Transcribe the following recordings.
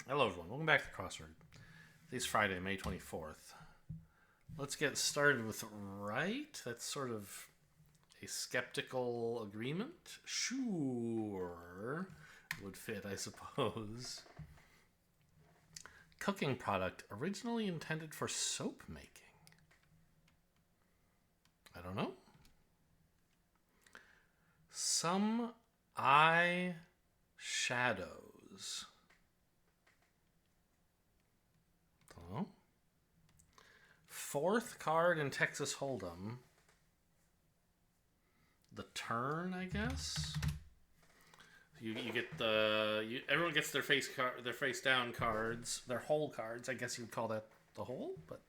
Hello, everyone. Welcome back to Crossword. Today's Friday, May 24th. Let's get started with right. That's sort of a skeptical agreement. Sure. Would fit, I suppose. Cooking product originally intended for soap making. I don't know. Some eye shadows. Oh. Fourth card in Texas Hold'em. The turn, I guess. You get everyone gets their face down cards, their hole cards. I guess you'd call that the hole, but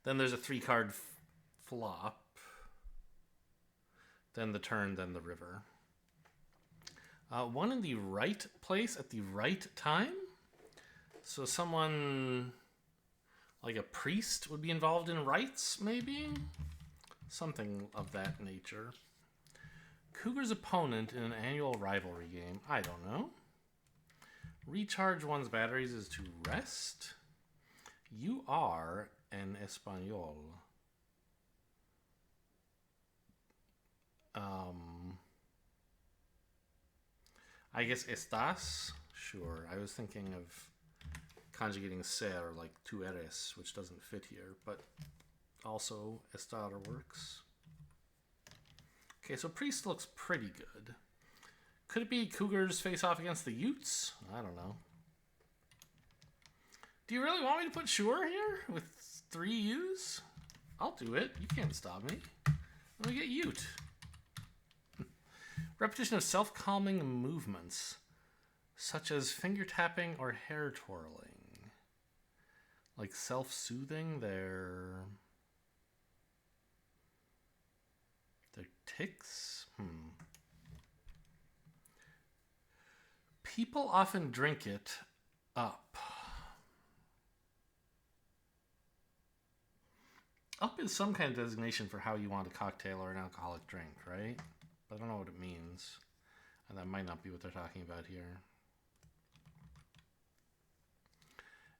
then there's a 3 card flop. Then the turn, then the river. One in the right place at the right time. So someone like a priest would be involved in rites, maybe? Something of that nature. Cougar's opponent in an annual rivalry game. I don't know. Recharge one's batteries is to rest. You are an Espanol. I guess estás? Sure. I was thinking of conjugating ser like tu eres, which doesn't fit here, but also estar works. Okay, so priest looks pretty good. Could it be Cougars face off against the Utes? I don't know. Do you really want me to put sure here with 3 U's? I'll do it. You can't stop me. Let me get Ute. Repetition of self-calming movements, such as finger tapping or hair twirling. Like self-soothing, they're tics? People often drink it up. Up is some kind of designation for how you want a cocktail or an alcoholic drink, right? But I don't know what it means. And that might not be what they're talking about here.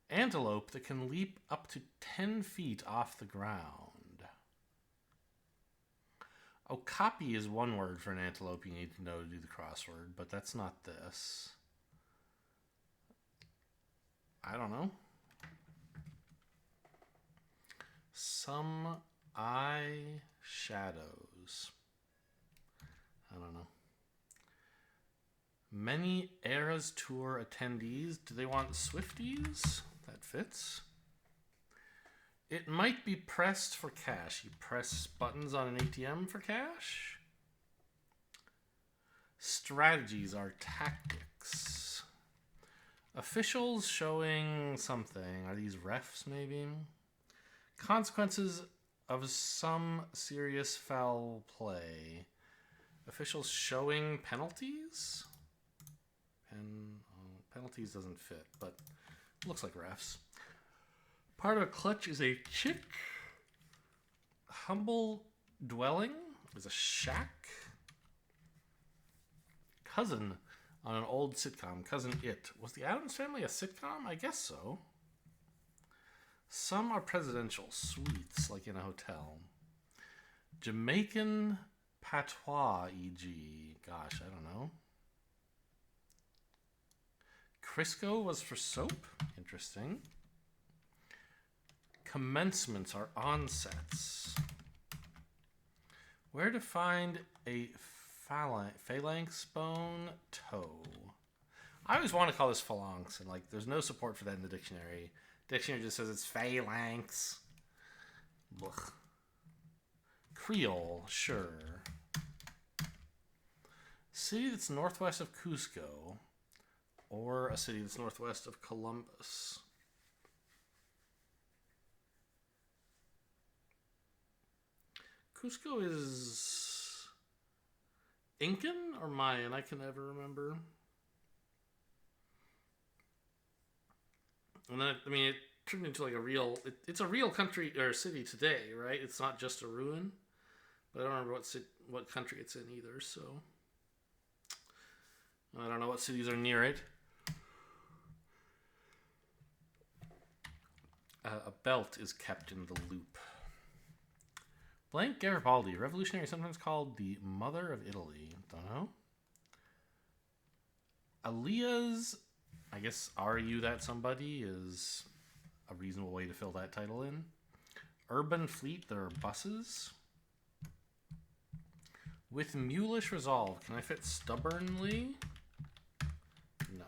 Antelope that can leap up to 10 feet off the ground. Okapi is one word for an antelope you need to know to do the crossword, but that's not this. I don't know. Some eye shadows. I don't know. Many Eras Tour attendees. Do they want Swifties? That fits. It might be pressed for cash. You press buttons on an ATM for cash. Strategies are tactics. Officials showing something. Are these refs maybe? Consequences of some serious foul play. Officials showing penalties? Penalties doesn't fit, but looks like refs. Part of a clutch is a chick. Humble dwelling is a shack. Cousin on an old sitcom. Cousin It. Was the Addams Family a sitcom? I guess so. Some are presidential suites, like in a hotel. Jamaican patois, e.g. Gosh, I don't know. Crisco was for soap. Interesting. Commencements are onsets. Where to find a phalanx bone toe? I always want to call this phalanx, and like, there's no support for that in the dictionary. Dictionary just says it's phalanx. Blech. Creole, sure. City that's northwest of Cusco, or a city that's northwest of Columbus. Cusco is Incan or Mayan? I can never remember. And then, I mean, it turned into like a real... It's a real country or city today, right? It's not just a ruin. But I don't remember what country it's in either, so... I don't know what cities are near it. A belt is kept in the loop. Blank Garibaldi, revolutionary, sometimes called the mother of Italy. Don't know. Alia's, I guess, are you that somebody is a reasonable way to fill that title in. Urban fleet, there are buses. With mulish resolve, can I fit stubbornly? No.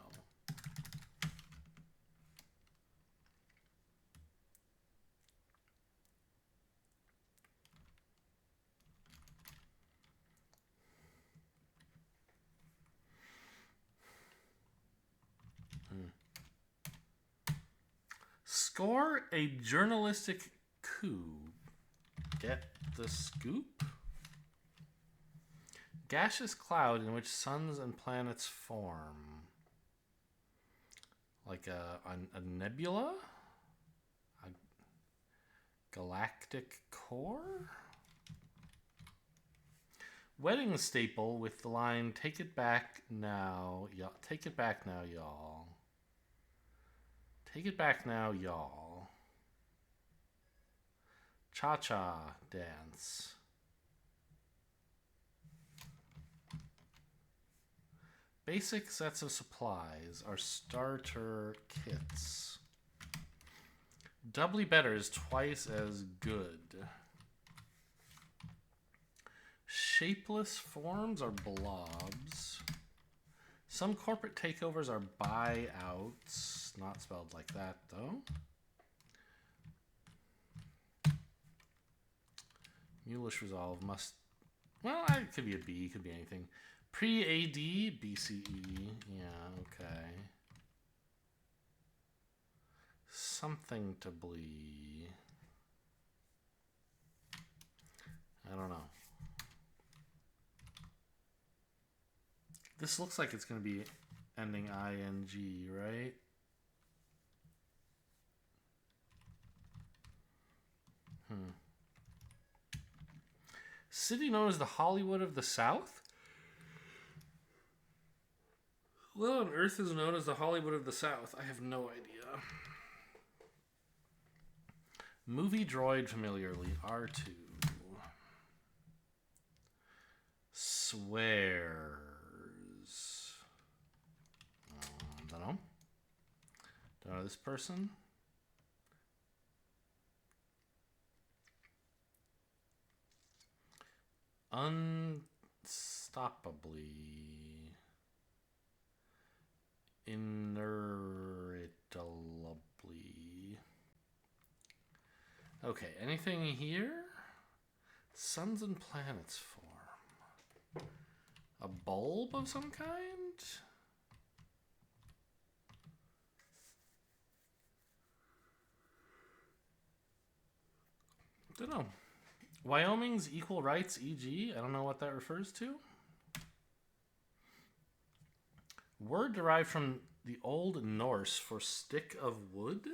Score a journalistic coup. Get the scoop? Gaseous cloud in which suns and planets form. Like a nebula? A galactic core? Wedding staple with the line, take it back now, y'all. Take it back now, y'all. Take it back now, y'all. Cha-cha dance. Basic sets of supplies are starter kits. Doubly better is twice as good. Shapeless forms are blobs. Some corporate takeovers are buyouts. Not spelled like that, though. Mulish resolve must... Well, it could be a B. It could be anything. Pre-AD, BCE. Yeah, okay. Something to bleed. I don't know. This looks like it's going to be ending ing, right? City known as the Hollywood of the South? What on earth is known as the Hollywood of the South? I have no idea. Movie droid familiarly, R2. Swears. Don't know. Don't know this person. Unstoppably. Inevitably. Okay, anything here? Suns and planets form. A bulb of some kind? Don't know. Wyoming's equal rights, e.g. I don't know what that refers to. Word derived from the Old Norse for stick of wood.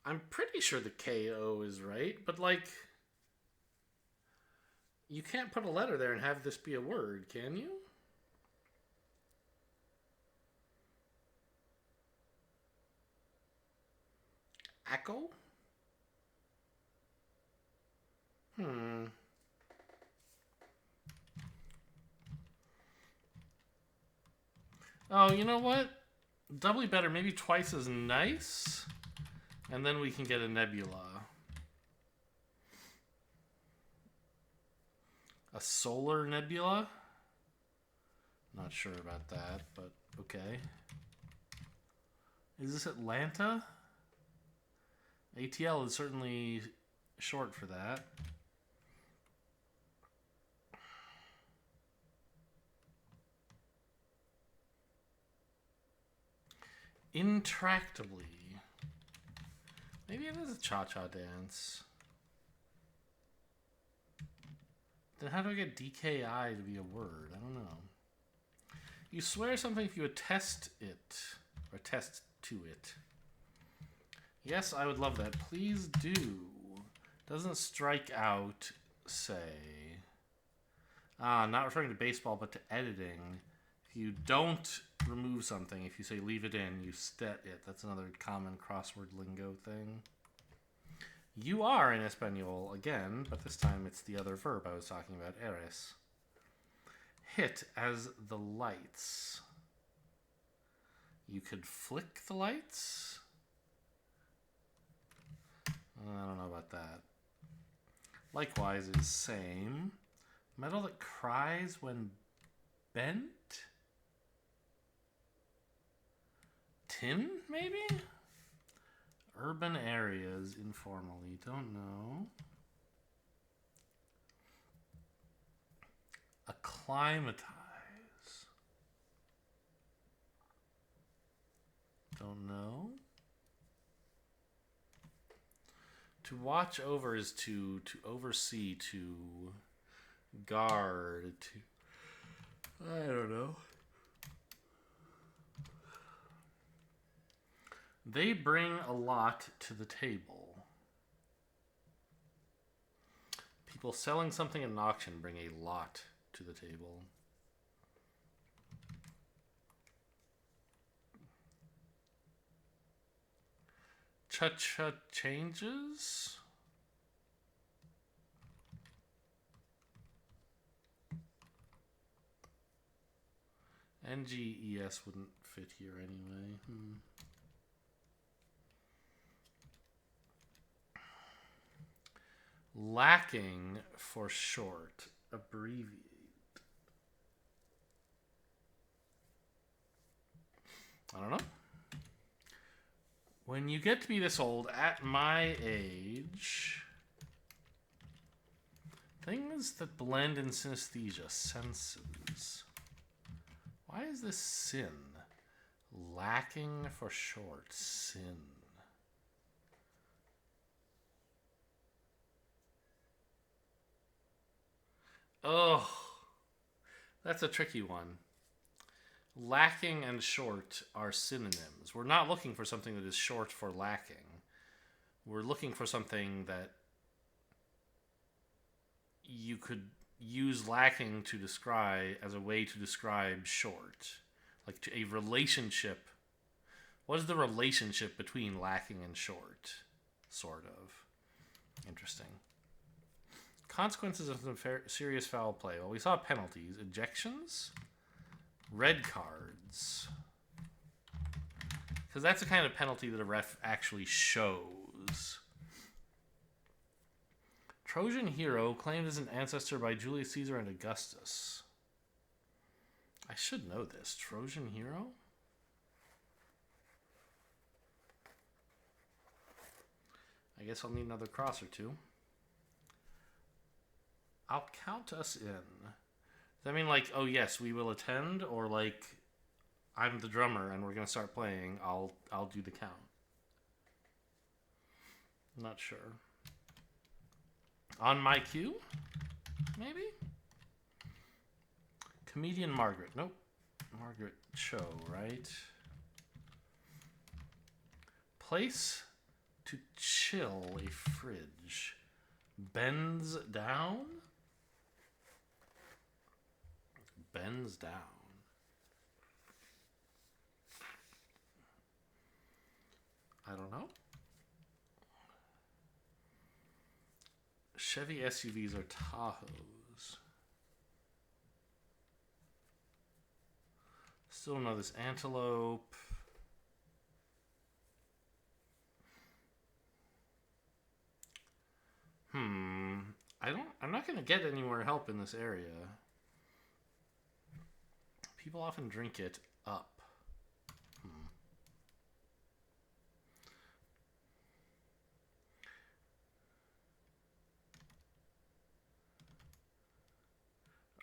I'm pretty sure the KO is right, but like, you can't put a letter there and have this be a word, can you? Echo? Oh, you know what? Doubly better, maybe twice as nice. And then we can get a nebula. A solar nebula? Not sure about that, but okay. Is this Atlanta? ATL is certainly short for that. Intractably. Maybe it is a cha-cha dance. Then how do I get DKI to be a word? I don't know. You swear something if you attest it. Or attest to it. Yes, I would love that. Please do. Doesn't strike out, say. Not referring to baseball, but to editing. If you don't remove something, if you say leave it in, you set it. That's another common crossword lingo thing. You are in Espanol again, but this time it's the other verb I was talking about, eres. Hit as the lights. You could flick the lights? I don't know about that. Likewise is same. Metal that cries when bent? Tin, maybe? Urban areas, informally. Don't know. Acclimatize. Don't know. To watch over is to oversee, to guard, to... I don't know. They bring a lot to the table. People selling something at an auction bring a lot to the table. Cha-cha changes? NGES wouldn't fit here anyway. Lacking for short. Abbreviate. I don't know. When you get to be this old, at my age, things that blend in synesthesia, senses. Why is this sin? Lacking for short, sin. Oh, that's a tricky one. Lacking and short are synonyms. We're not looking for something that is short for lacking. We're looking for something that you could use lacking to describe as a way to describe short. Like to a relationship. What is the relationship between lacking and short? Sort of. Interesting. Consequences of some serious foul play. Well, we saw penalties. Ejections? Red cards. Because that's the kind of penalty that a ref actually shows. Trojan hero claimed as an ancestor by Julius Caesar and Augustus. I should know this. Trojan hero? I guess I'll need another cross or two. I'll count us in. Does that mean like, oh yes, we will attend, or like, I'm the drummer and we're gonna start playing, I'll do the count? I'm not sure. On my cue? Maybe? Comedian Margaret. Nope. Margaret Cho, right? Place to chill a fridge. Bends down? Bends down. I don't know. Chevy SUVs are Tahoes. Still know this. Antelope. I'm not going to get any more help in this area. People often drink it up.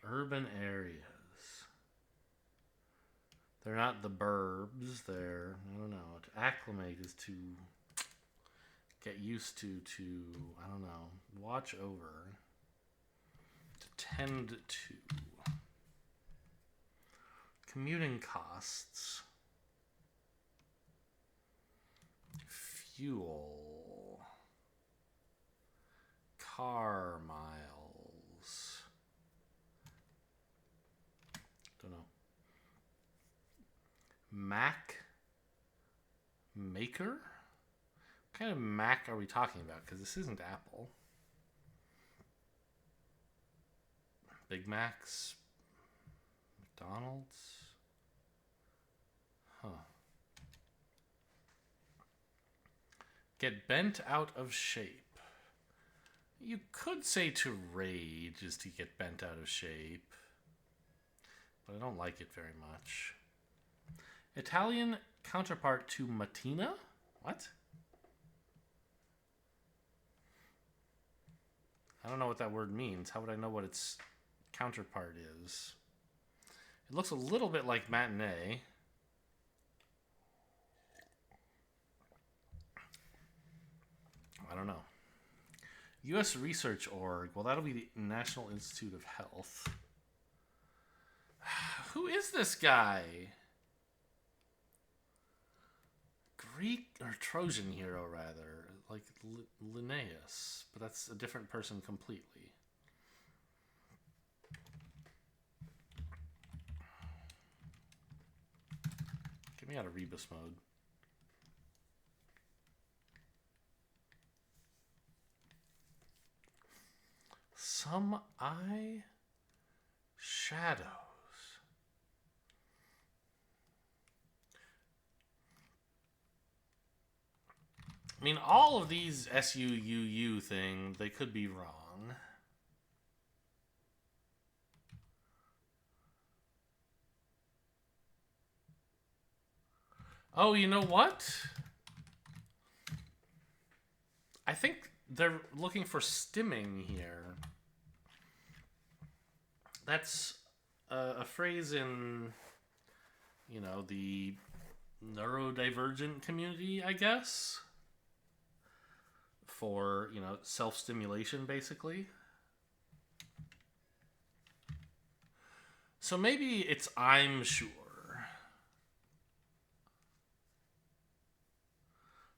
Urban areas. They're not the burbs. They're, I don't know. To acclimate is to get used to, I don't know, watch over. To tend to. Commuting costs. Fuel. Car miles. Mac maker? What kind of Mac are we talking about? Because this isn't Apple. Big Macs? McDonald's? Huh. Get bent out of shape. You could say to rage is to get bent out of shape, but I don't like it very much. Italian counterpart to mattina? What? I don't know what that word means. How would I know what its counterpart is? It looks a little bit like matinee. I don't know. U.S. Research Org. Well, that'll be the National Institute of Health. Who is this guy? Greek or Trojan hero, rather. Like Linnaeus. But that's a different person completely. Get me out of rebus mode. Some eye shadows. I mean, all of these SUUU things, they could be wrong. Oh, you know what? I think they're looking for stimming here. That's a phrase in, you know, the neurodivergent community, I guess. For, you know, self-stimulation, basically. So maybe it's I'm sure.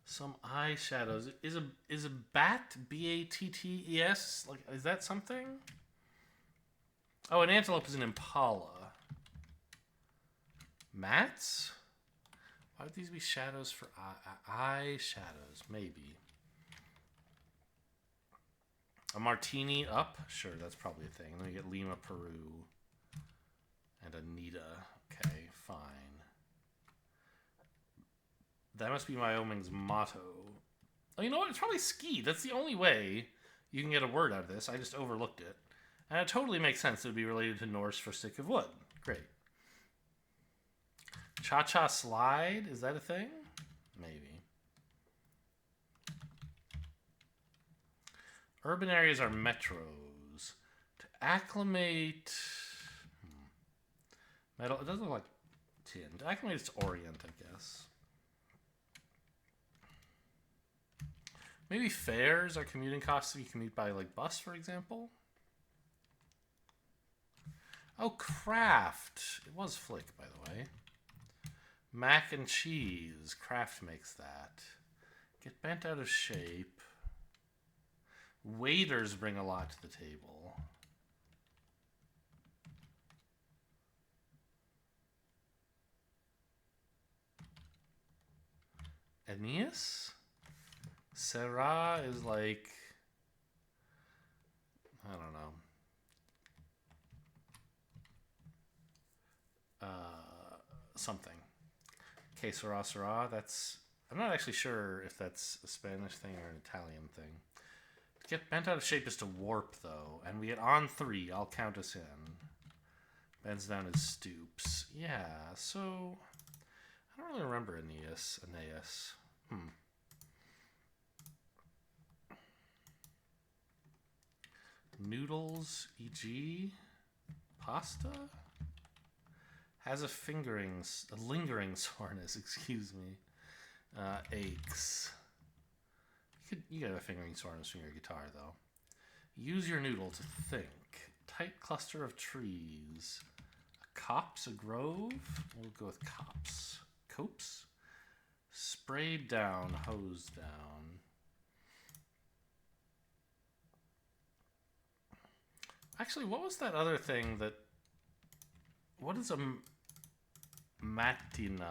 Some eyeshadows. Is a bat BATTES? Like, is that something? Oh, an antelope is an impala. Mats? Why would these be shadows for eye shadows? Maybe. A martini up? Sure, that's probably a thing. Then we get Lima, Peru. And Anita. Okay, fine. That must be Wyoming's motto. Oh, you know what? It's probably ski. That's the only way you can get a word out of this. I just overlooked it. And it totally makes sense. It would be related to Norse for stick of wood. Great. Cha-cha slide? Is that a thing? Maybe. Urban areas are metros. To acclimate... Metal. It doesn't look like tin. To acclimate, it's Orient, I guess. Maybe fares are commuting costs if you commute by, like, bus, for example. Oh, Kraft. It was Flick, by the way. Mac and cheese. Kraft makes that. Get bent out of shape. Waiters bring a lot to the table. Aeneas? Sarah is like... I don't know. Something. Que sera, sera. That's... I'm not actually sure if that's a Spanish thing or an Italian thing. To get bent out of shape is to warp, though. And we get on 3. I'll count us in. Bends down as stoops. Yeah, so... I don't really remember Aeneas. Noodles, e.g. Pasta? Has a lingering soreness, excuse me. Aches. You get a fingering soreness from your guitar, though. Use your noodle to think. Tight cluster of trees. A copse, a grove? We'll go with copse. Copse? Sprayed down, hosed down. Actually, what was that other thing that... What is a mattina?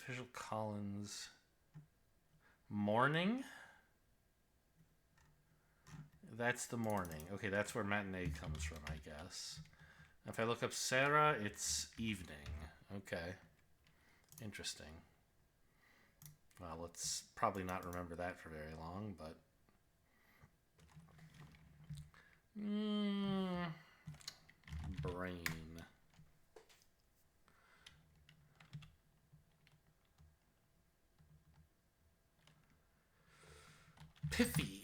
Official Collins. Morning? That's the morning. Okay, that's where matinee comes from, I guess. If I look up Sarah, it's evening. Okay. Interesting. Well, let's probably not remember that for very long, but... brain. Pithy.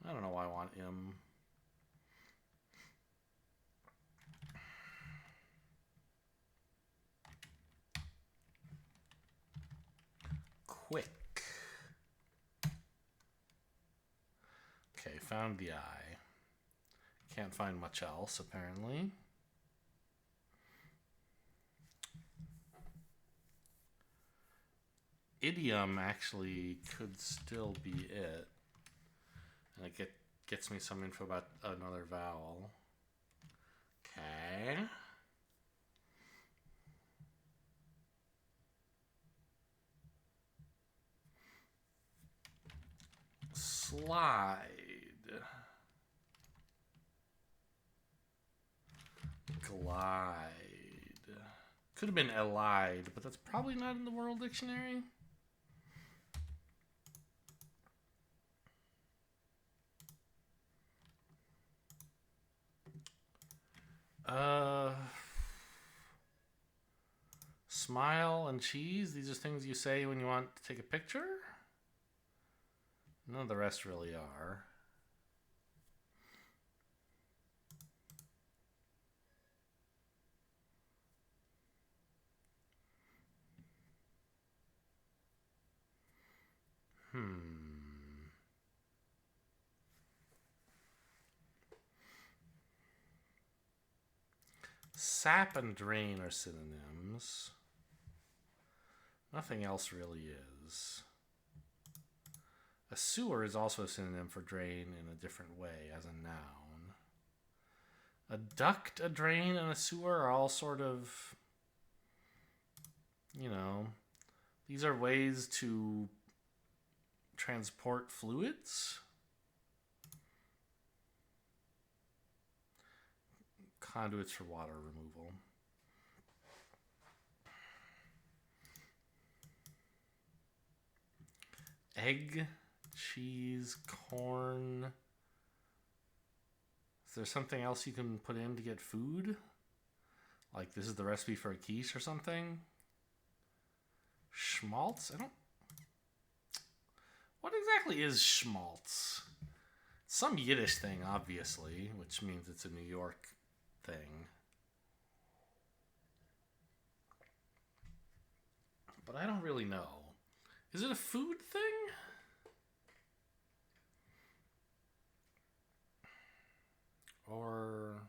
I don't know why I want M. Quick. Okay, found the eye. Can't find much else, apparently. Idiom actually could still be it. And it gets me some info about another vowel. Okay. Slide. Glide. Could have been elide, but that's probably not in the World Dictionary. Smile and cheese. These are things you say when you want to take a picture. None of the rest really are. Sap and drain are synonyms. Nothing else really is. A sewer is also a synonym for drain in a different way as a noun. A duct, a drain, and a sewer are all sort of, you know, these are ways to transport fluids. Conduits for water removal. Egg, cheese, corn. Is there something else you can put in to get food? Like this is the recipe for a quiche or something? Schmaltz? What exactly is schmaltz? Some Yiddish thing, obviously, which means it's a New York thing. But I don't really know. Is it a food thing? Or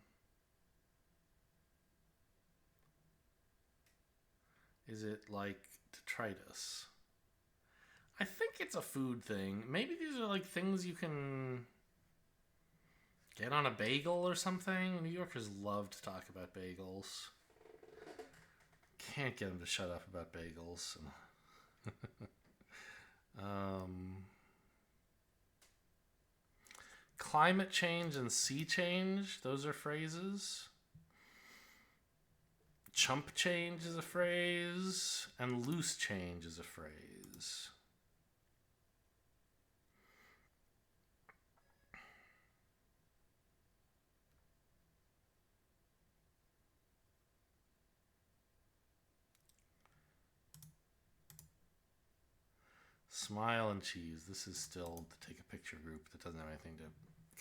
is it like detritus? I think it's a food thing. Maybe these are like things you can get on a bagel or something. New Yorkers love to talk about bagels. Can't get them to shut up about bagels. Climate change and sea change, those are phrases. Chump change is a phrase, and loose change is a phrase. Smile and cheese. This is still to take a picture group that doesn't have anything to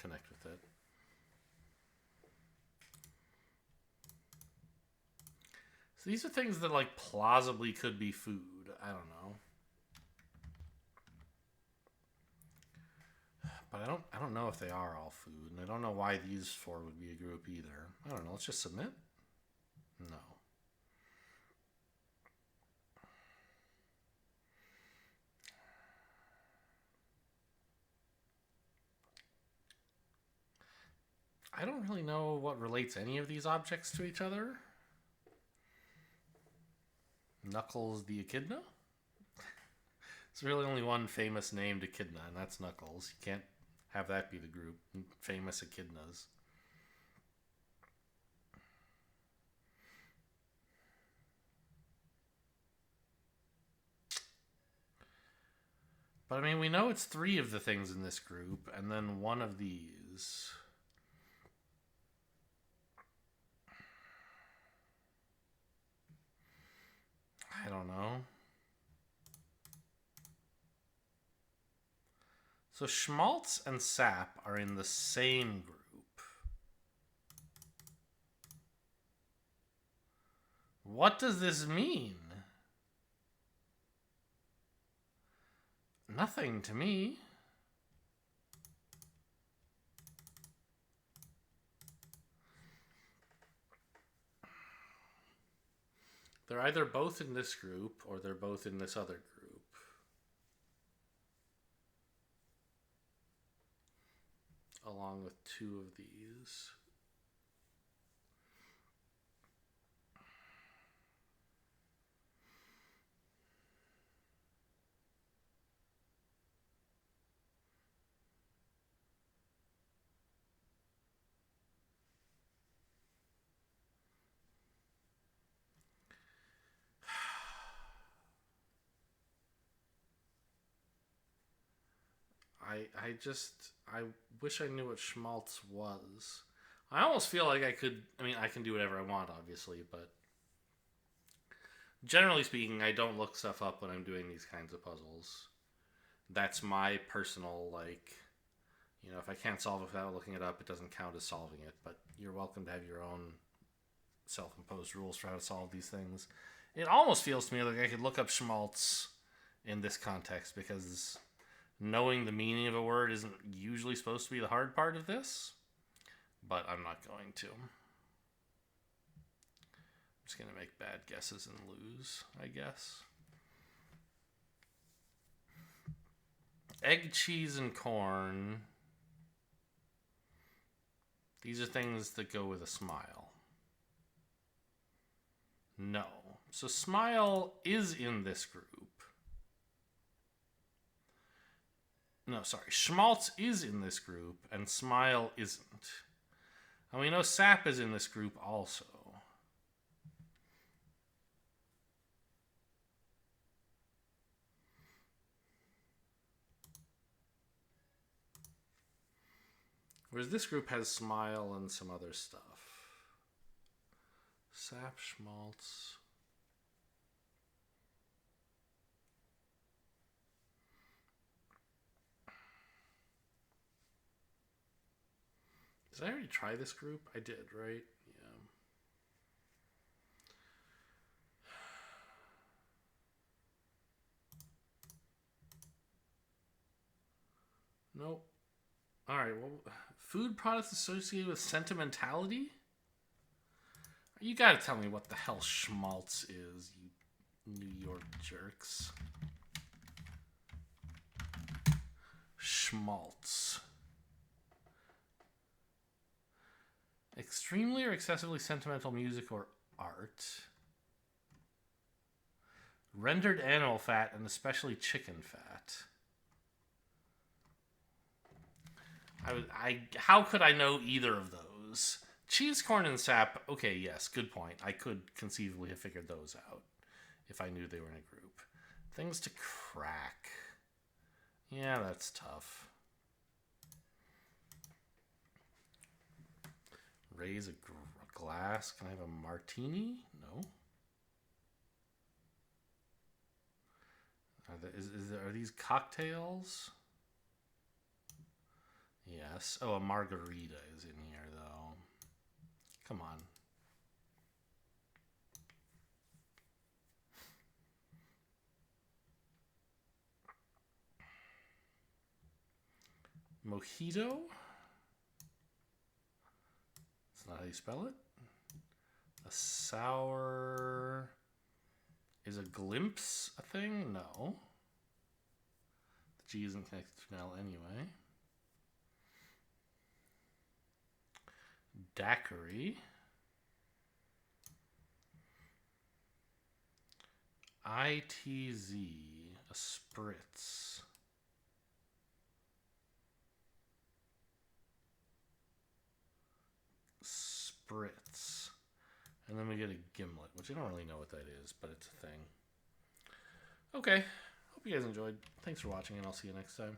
connect with it. So these are things that like plausibly could be food. I don't know. But I don't know if they are all food, and I don't know why these four would be a group either. I don't know. Let's just submit. No. I don't really know what relates any of these objects to each other. Knuckles the echidna? There's really only one famous named echidna, and that's Knuckles. You can't have that be the group. Famous echidnas. But I mean, we know it's three of the things in this group, and then one of these. I don't know. So schmaltz and sap are in the same group. What does this mean? Nothing to me. They're either both in this group or they're both in this other group. Along with two of these. I wish I knew what schmaltz was. I almost feel like I could, I can do whatever I want, obviously, but generally speaking, I don't look stuff up when I'm doing these kinds of puzzles. That's my personal, if I can't solve it without looking it up, it doesn't count as solving it, but you're welcome to have your own self-imposed rules for how to solve these things. It almost feels to me like I could look up schmaltz in this context, because knowing the meaning of a word isn't usually supposed to be the hard part of this, but I'm not going to. I'm just going to make bad guesses and lose, I guess. Egg, cheese, and corn. These are things that go with a smile. No. So smile is in this group. No, sorry. Schmaltz is in this group, and smile isn't. And we know sap is in this group also. Whereas this group has smile and some other stuff. Sap, schmaltz. Did I already try this group? I did, right? Yeah. Nope. Alright, well, food products associated with sentimentality? You gotta tell me what the hell schmaltz is, you New York jerks. Schmaltz. Extremely or excessively sentimental music or art. Rendered animal fat and especially chicken fat. How could I know either of those? Cheese, corn, and sap. Okay, yes, good point. I could conceivably have figured those out if I knew they were in a group. Things to crack. Yeah, that's tough. Raise a glass. Can I have a martini? No. Are these cocktails? Yes. Oh, a margarita is in here, though. Come on. Mojito. That's not how you spell it. A sour... Is a glimpse a thing? No. The G isn't connected to an L anyway. Daiquiri. ITZ. A spritz. Spritz. And then we get a gimlet, which I don't really know what that is, but it's a thing. Okay. Hope you guys enjoyed. Thanks for watching, and I'll see you next time.